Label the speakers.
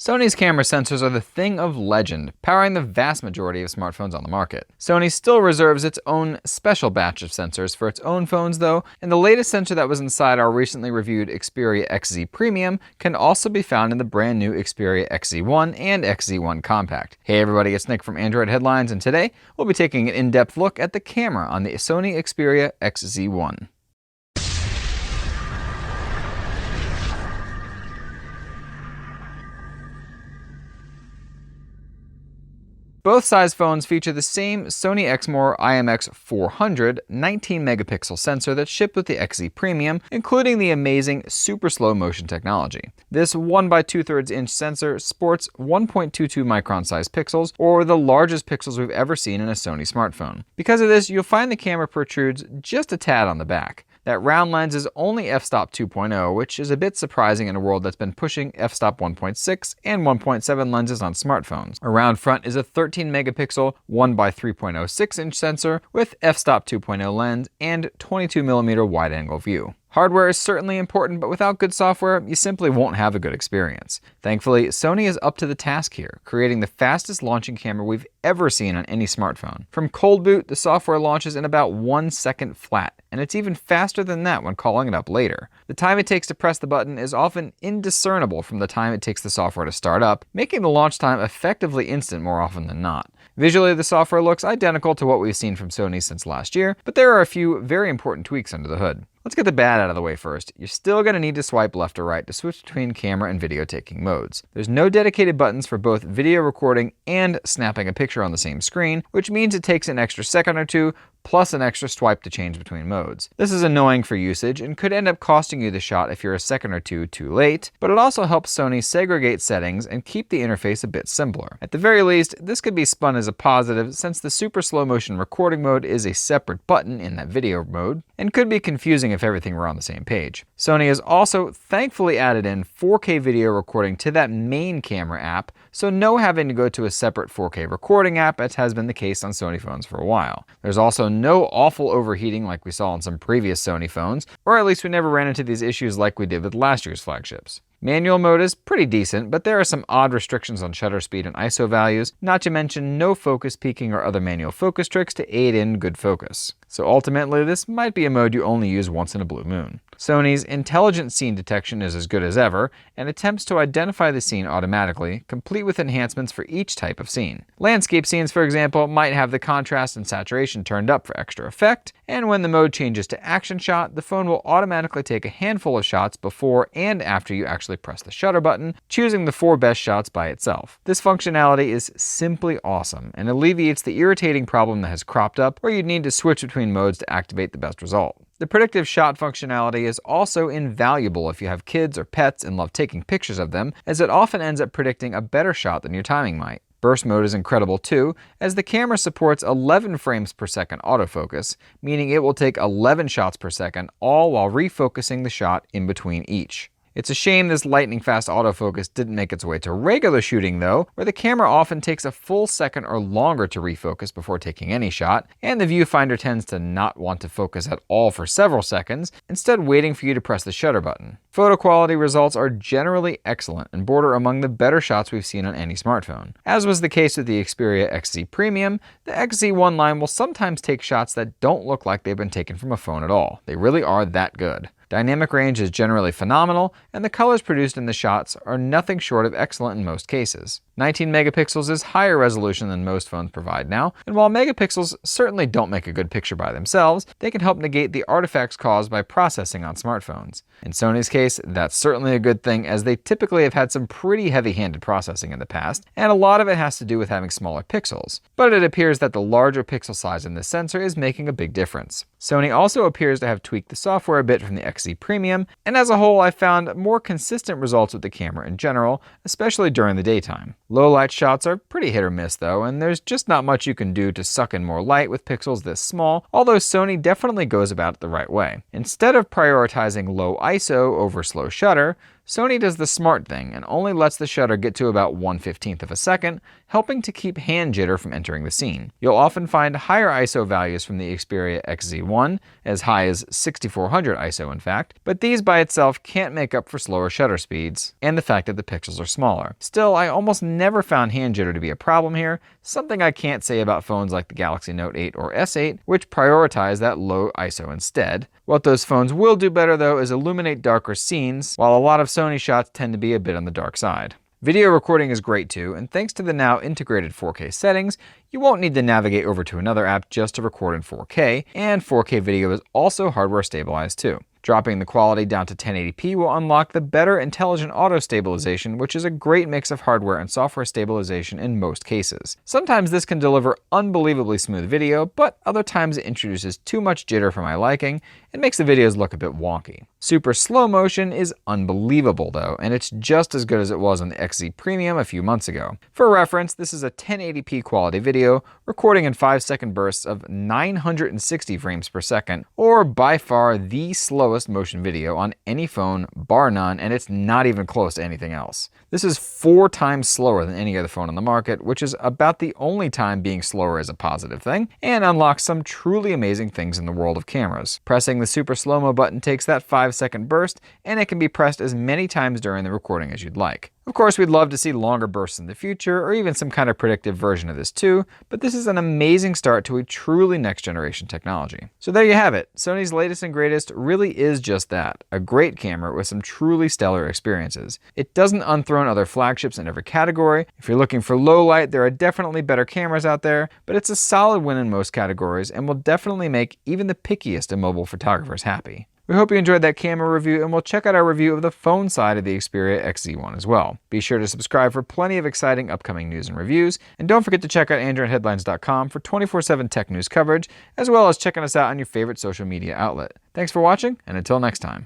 Speaker 1: Sony's camera sensors are the thing of legend, powering the vast majority of smartphones on the market. Sony still reserves its own special batch of sensors for its own phones though, and the latest sensor that was inside our recently reviewed Xperia XZ Premium can also be found in the brand new Xperia XZ1 and XZ1 Compact. Hey everybody, it's Nick from Android Headlines, and today we'll be taking an in-depth look at the camera on the Sony Xperia XZ1. Both size phones feature the same Sony Exmor IMX400 19-megapixel sensor that shipped with the XZ Premium, including the amazing super slow motion technology. This 1 by 2/3 inch sensor sports 1.22 micron size pixels, or the largest pixels we've ever seen in a Sony smartphone. Because of this, you'll find the camera protrudes just a tad on the back. That round lens is only f-stop 2.0, which is a bit surprising in a world that's been pushing f-stop 1.6 and 1.7 lenses on smartphones. Around front is a 13-megapixel 1 by 3.06 inch sensor with f-stop 2.0 lens and 22mm wide-angle view. Hardware is certainly important, but without good software, you simply won't have a good experience. Thankfully, Sony is up to the task here, creating the fastest launching camera we've ever seen on any smartphone. From cold boot, the software launches in about 1 second flat, and it's even faster than that when calling it up later. The time it takes to press the button is often indiscernible from the time it takes the software to start up, making the launch time effectively instant more often than not. Visually, the software looks identical to what we've seen from Sony since last year, but there are a few very important tweaks under the hood. Let's get the bad out of the way first. You're still going to need to swipe left or right to switch between camera and video taking modes. There's no dedicated buttons for both video recording and snapping a picture on the same screen, which means it takes an extra second or two, plus an extra swipe to change between modes. This is annoying for usage and could end up costing you the shot if you're a second or two too late, but it also helps Sony segregate settings and keep the interface a bit simpler. At the very least, this could be spun as a positive since the super slow motion recording mode is a separate button in that video mode, and could be confusing if everything were on the same page. Sony has also thankfully added in 4K video recording to that main camera app, so no having to go to a separate 4K recording app as has been the case on Sony phones for a while. There's also no awful overheating like we saw on some previous Sony phones, or at least we never ran into these issues like we did with last year's flagships. Manual mode is pretty decent, but there are some odd restrictions on shutter speed and ISO values, not to mention no focus peaking or other manual focus tricks to aid in good focus. So ultimately, this might be a mode you only use once in a blue moon. Sony's intelligent scene detection is as good as ever, and attempts to identify the scene automatically, complete with enhancements for each type of scene. Landscape scenes, for example, might have the contrast and saturation turned up for extra effect, and when the mode changes to action shot, the phone will automatically take a handful of shots before and after you actually press the shutter button, choosing the 4 best shots by itself. This functionality is simply awesome, and alleviates the irritating problem that has cropped up where you'd need to switch between modes to activate the best result. The predictive shot functionality is also invaluable if you have kids or pets and love taking pictures of them, as it often ends up predicting a better shot than your timing might. Burst mode is incredible too, as the camera supports 11 frames per second autofocus, meaning it will take 11 shots per second, all while refocusing the shot in between each. It's a shame this lightning-fast autofocus didn't make its way to regular shooting though, where the camera often takes a full second or longer to refocus before taking any shot, and the viewfinder tends to not want to focus at all for several seconds, instead waiting for you to press the shutter button. Photo quality results are generally excellent and border among the better shots we've seen on any smartphone. As was the case with the Xperia XZ Premium, the XZ1 line will sometimes take shots that don't look like they've been taken from a phone at all. They really are that good. Dynamic range is generally phenomenal, and the colors produced in the shots are nothing short of excellent in most cases. 19 megapixels is higher resolution than most phones provide now, and while megapixels certainly don't make a good picture by themselves, they can help negate the artifacts caused by processing on smartphones. In Sony's case, that's certainly a good thing, as they typically have had some pretty heavy-handed processing in the past, and a lot of it has to do with having smaller pixels. But it appears that the larger pixel size in this sensor is making a big difference. Sony also appears to have tweaked the software a bit from the XZ Premium, and as a whole I found more consistent results with the camera in general, especially during the daytime. Low light shots are pretty hit or miss though, and there's just not much you can do to suck in more light with pixels this small, although Sony definitely goes about it the right way. Instead of prioritizing low ISO over slow shutter, Sony does the smart thing and only lets the shutter get to about 1/15 of a second, helping to keep hand jitter from entering the scene. You'll often find higher ISO values from the Xperia XZ1, as high as 6400 ISO in fact, but these by itself can't make up for slower shutter speeds and the fact that the pixels are smaller. Still, I almost never found hand jitter to be a problem here, something I can't say about phones like the Galaxy Note 8 or S8, which prioritize that low ISO instead. What those phones will do better though is illuminate darker scenes, while a lot of Sony shots tend to be a bit on the dark side. Video recording is great too, and thanks to the now integrated 4K settings, you won't need to navigate over to another app just to record in 4K, and 4K video is also hardware stabilized too. Dropping the quality down to 1080p will unlock the better intelligent auto stabilization, which is a great mix of hardware and software stabilization in most cases. Sometimes this can deliver unbelievably smooth video, but other times it introduces too much jitter for my liking and makes the videos look a bit wonky. Super slow motion is unbelievable though, and it's just as good as it was on the XZ Premium a few months ago. For reference, this is a 1080p quality video, recording in 5-second bursts of 960 frames per second, or by far the slowest motion video on any phone, bar none, and it's not even close to anything else. This is 4 times slower than any other phone on the market, which is about the only time being slower is a positive thing, and unlocks some truly amazing things in the world of cameras. Pressing the super slow-mo button takes that 5-second burst, and it can be pressed as many times during the recording as you'd like. Of course, we'd love to see longer bursts in the future, or even some kind of predictive version of this too, but this is an amazing start to a truly next-generation technology. So there you have it. Sony's latest and greatest really is just that, a great camera with some truly stellar experiences. It doesn't unthrone other flagships in every category. If you're looking for low light, there are definitely better cameras out there, but it's a solid win in most categories and will definitely make even the pickiest of mobile photographers happy. We hope you enjoyed that camera review, and we'll check out our review of the phone side of the Xperia XZ1 as well. Be sure to subscribe for plenty of exciting upcoming news and reviews, and don't forget to check out AndroidHeadlines.com for 24/7 tech news coverage, as well as checking us out on your favorite social media outlet. Thanks for watching, and until next time.